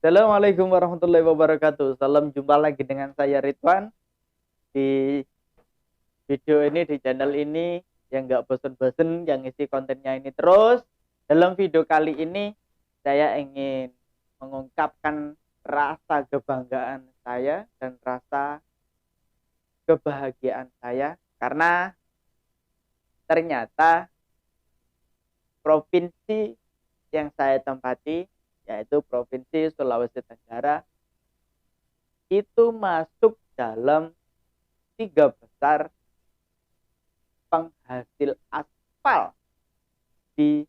Assalamualaikum warahmatullahi wabarakatuh. Salam jumpa lagi dengan saya Ridwan di video ini, di channel ini yang nggak bosen-bosen, yang isi kontennya ini terus. Dalam video kali ini saya ingin mengungkapkan rasa kebanggaan saya dan rasa kebahagiaan saya karena ternyata provinsi yang saya tempati, yaitu Provinsi Sulawesi Tenggara, itu masuk dalam 3 besar penghasil aspal di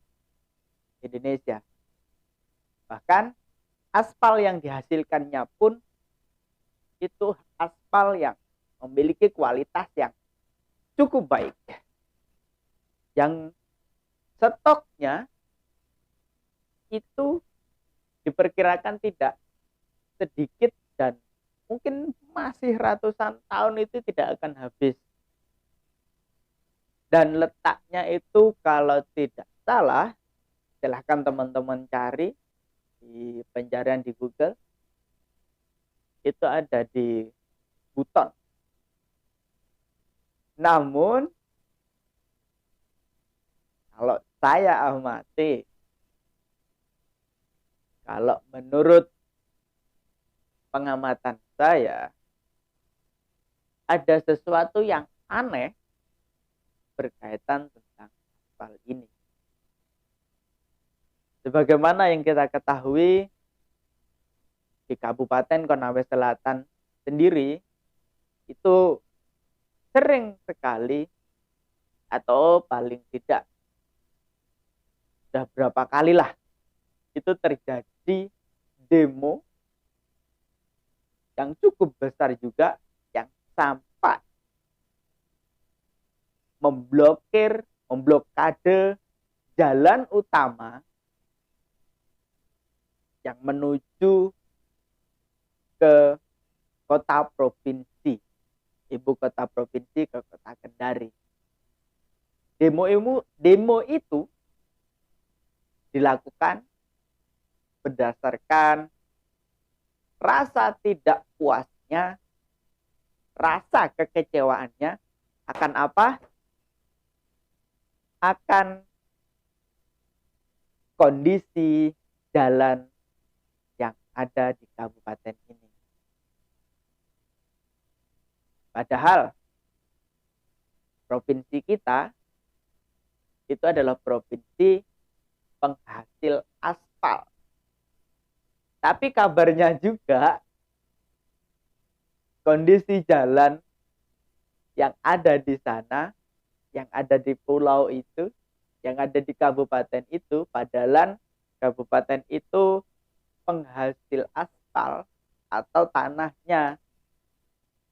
Indonesia. Bahkan aspal yang dihasilkannya pun itu aspal yang memiliki kualitas yang cukup baik. Yang stoknya itu diperkirakan tidak sedikit dan mungkin masih ratusan tahun itu tidak akan habis. Dan letaknya itu kalau tidak salah, silahkan teman-teman cari di pencarian di Google, itu ada di Buton. Namun kalau saya amati, kalau menurut pengamatan saya, ada sesuatu yang aneh berkaitan tentang aspal ini. Sebagaimana yang kita ketahui, di Kabupaten Konawe Selatan sendiri itu sering sekali atau paling tidak sudah berapa kali lah itu terjadi demo yang cukup besar juga yang sampai memblokade jalan utama yang menuju ke kota provinsi, ibu kota provinsi, ke kota Kendari. Demo itu dilakukan berdasarkan rasa tidak puasnya, rasa kekecewaannya akan apa? Akan kondisi jalan yang ada di kabupaten ini. Padahal provinsi kita itu adalah provinsi penghasil aspal. Tapi kabarnya juga kondisi jalan yang ada di sana, yang ada di pulau itu, yang ada di kabupaten itu, padahal kabupaten itu penghasil aspal atau tanahnya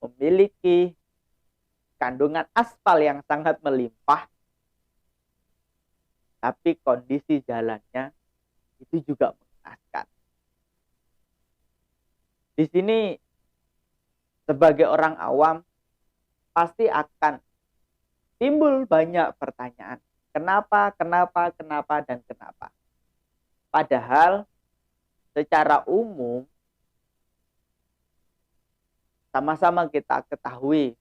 memiliki kandungan aspal yang sangat melimpah, tapi kondisi jalannya itu juga mengenaskan. Di sini sebagai orang awam pasti akan timbul banyak pertanyaan. Kenapa, dan kenapa. Padahal secara umum sama-sama kita ketahui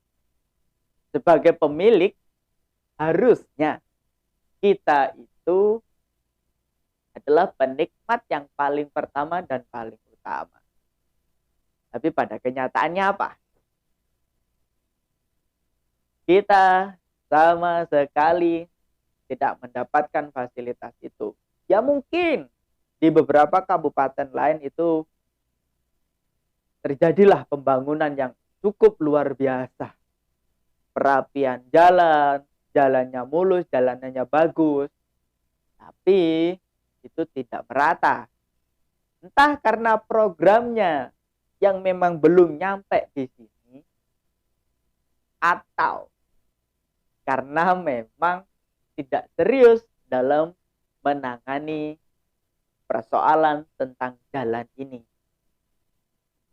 sebagai pemilik harusnya kita itu adalah penikmat yang paling pertama dan paling utama. Tapi pada kenyataannya apa? Kita sama sekali tidak mendapatkan fasilitas itu. Ya mungkin di beberapa kabupaten lain itu terjadilah pembangunan yang cukup luar biasa. Perapian jalan, jalannya mulus, jalannya bagus. Tapi itu tidak merata. Entah karena programnya yang memang belum nyampe di sini, atau karena memang tidak serius dalam menangani persoalan tentang jalan ini.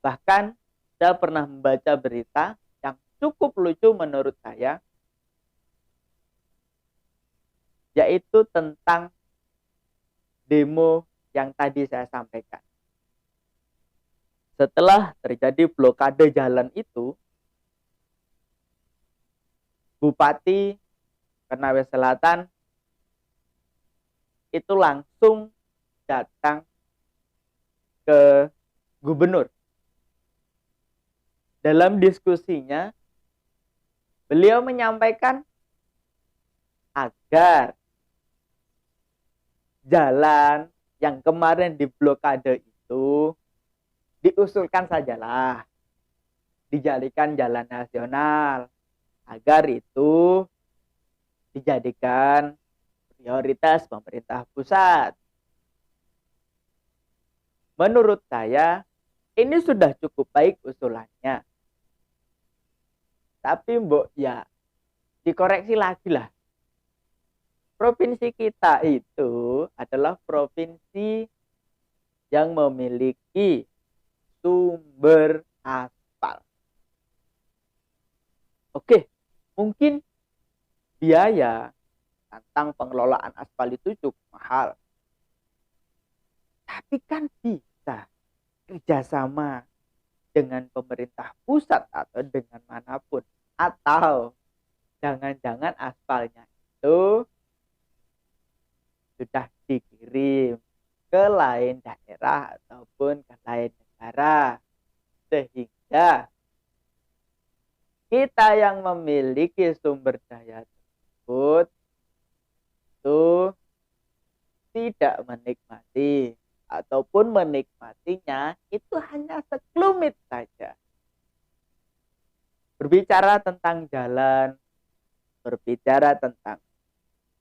Bahkan saya pernah membaca berita yang cukup lucu menurut saya, yaitu tentang demo yang tadi saya sampaikan. Setelah terjadi blokade jalan itu, Bupati Konawe Selatan itu langsung datang ke gubernur. Dalam diskusinya, beliau menyampaikan agar jalan yang kemarin diblokade itu diusulkan sajalah, dijadikan jalan nasional, agar itu dijadikan prioritas pemerintah pusat. Menurut saya, ini sudah cukup baik usulannya. Tapi mbok ya, dikoreksi lagi lah. Provinsi kita itu adalah provinsi yang memiliki sumber aspal. Oke, mungkin biaya tentang pengelolaan aspal itu cukup mahal. Tapi kan bisa kerjasama dengan pemerintah pusat atau dengan manapun. Atau jangan-jangan aspalnya itu sudah dikirim ke lain daerah ataupun ke lain negara. Sehingga kita yang memiliki sumber daya tersebut itu tidak menikmati, ataupun menikmatinya itu hanya sekelumit saja. Berbicara tentang jalan, berbicara tentang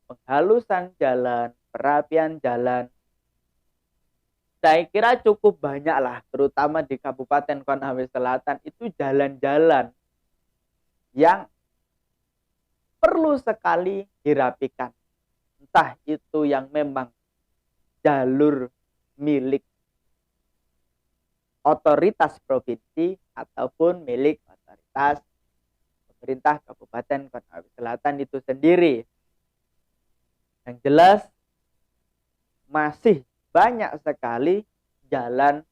penghalusan jalan, perapian jalan, saya kira cukup banyak lah, terutama di Kabupaten Konawe Selatan itu jalan-jalan yang perlu sekali dirapikan. Entah itu yang memang jalur milik otoritas provinsi ataupun milik otoritas pemerintah Kabupaten Konawe Selatan itu sendiri. Yang jelas masih banyak sekali jalan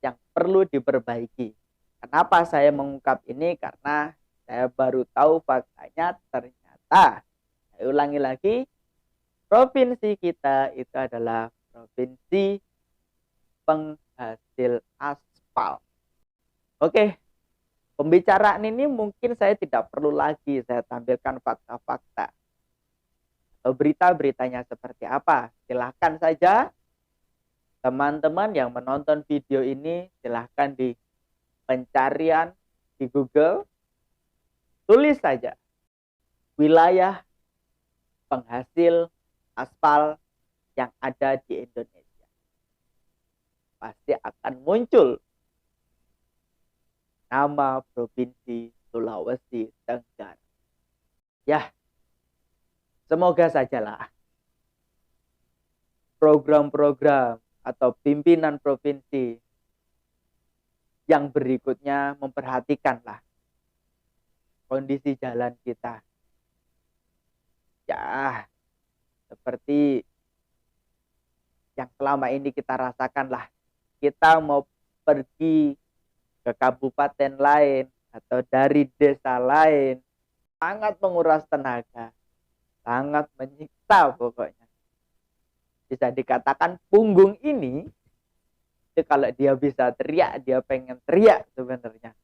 yang perlu diperbaiki. Kenapa saya mengungkap ini? Karena saya baru tahu faktanya ternyata, saya ulangi lagi, provinsi kita itu adalah provinsi penghasil aspal. Oke, pembicaraan ini mungkin saya tidak perlu lagi saya tampilkan fakta-fakta atau berita-beritanya seperti apa. Silahkan saja teman-teman yang menonton video ini, silahkan di pencarian di Google, tulis saja wilayah penghasil aspal yang ada di Indonesia. Pasti akan muncul nama Provinsi Sulawesi Tenggara. Ya, semoga sajalah program-program atau pimpinan provinsi yang berikutnya memperhatikanlah kondisi jalan kita. Ya, seperti yang selama ini kita rasakanlah. Kita mau pergi ke kabupaten lain atau dari desa lain, sangat menguras tenaga, sangat menyiksa pokoknya. Bisa dikatakan punggung ini, itu kalau dia bisa teriak, dia pengen teriak sebenarnya.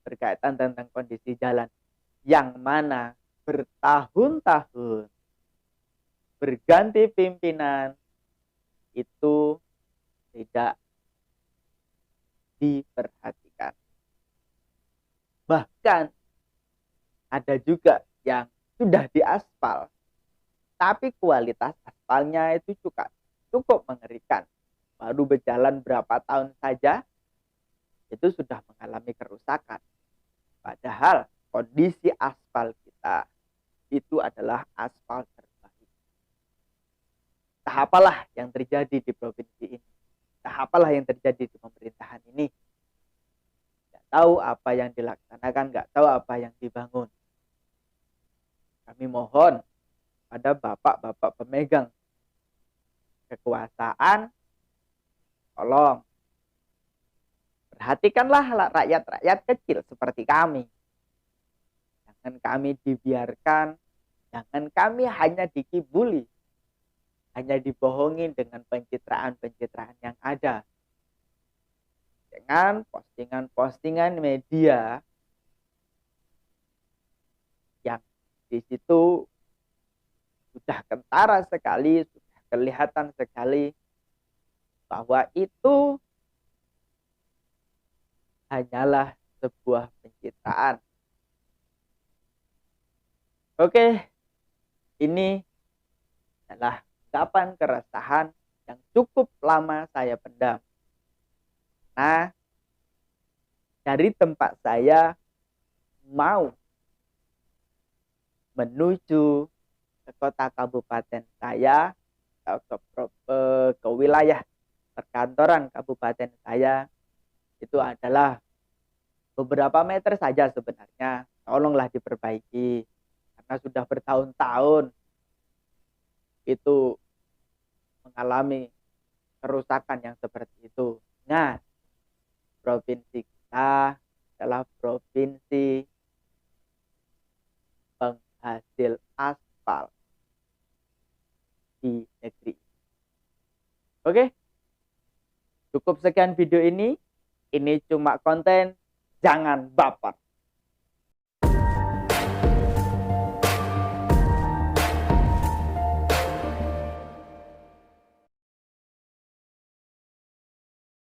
Berkaitan tentang kondisi jalan yang mana bertahun-tahun berganti pimpinan itu tidak diperhatikan. Bahkan ada juga yang sudah diaspal, tapi kualitas aspalnya itu cukup mengerikan. Baru berjalan berapa tahun saja, itu sudah mengalami kerusakan. Padahal kondisi aspal kita itu adalah aspal terbaik. Entah apalah yang terjadi di provinsi ini. Entah apalah yang terjadi di pemerintahan ini. Nggak tahu apa yang dilaksanakan, nggak tahu apa yang dibangun. Kami mohon pada bapak-bapak pemegang kekuasaan, tolong Perhatikanlah rakyat-rakyat kecil seperti kami. Jangan kami dibiarkan, jangan kami hanya dikibuli, hanya dibohongin dengan pencitraan-pencitraan yang ada. Dengan postingan-postingan media yang di situ sudah kentara sekali, sudah kelihatan sekali bahwa itu hanyalah sebuah pencitraan. Oke, ini adalah ungkapan keresahan yang cukup lama saya pendam. Nah, dari tempat saya mau menuju ke kota kabupaten saya, atau ke wilayah perkantoran kabupaten saya, itu adalah beberapa meter saja sebenarnya. Tolonglah diperbaiki, karena sudah bertahun-tahun itu mengalami kerusakan yang seperti itu. Nah, provinsi kita adalah provinsi penghasil aspal di negeri. Oke, cukup sekian video ini. Ini cuma konten, jangan baper.